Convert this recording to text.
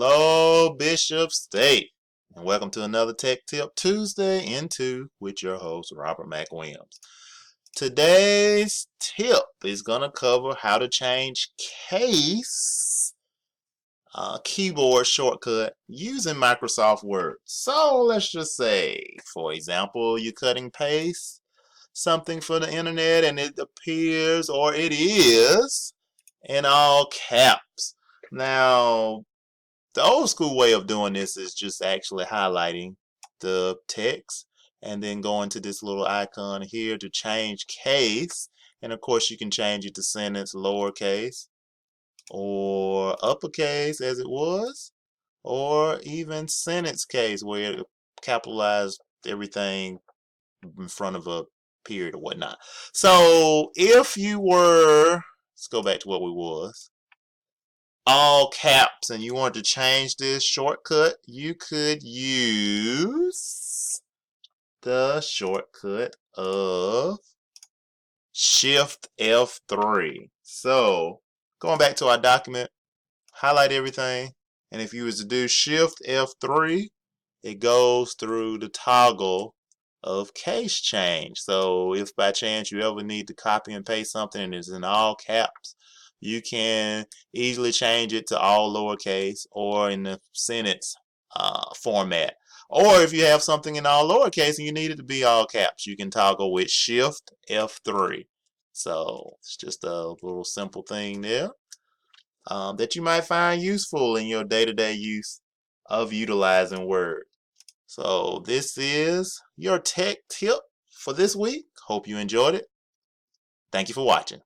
Hello, Bishop State, and welcome to another Tech Tip Tuesday in 2 with your host, Robert McWilliams. Today's tip is going to cover how to change case keyboard shortcut using Microsoft Word. So let's just say, for example, you're cutting paste something for the internet and it appears or it is in all caps. Now, the old school way of doing this is just actually highlighting the text and then going to this little icon here to change case. And of course you can change it to sentence lowercase or uppercase as it was, or even sentence case where it capitalized everything in front of a period or whatnot. So if you were, let's go back to what we was, all caps, and you want to change this shortcut, you could use the shortcut of Shift F3. So going back to our document, highlight everything, and if you was to do Shift F3, it goes through the toggle of case change. So if by chance you ever need to copy and paste something and it's in all caps, you can easily change it to all lowercase or in the sentence format. Or if you have something in all lowercase and you need it to be all caps, you can toggle with Shift F3. So it's just a little simple thing there that you might find useful in your day-to-day use of utilizing Word. So this is your tech tip for this week. Hope you enjoyed it. Thank you for watching.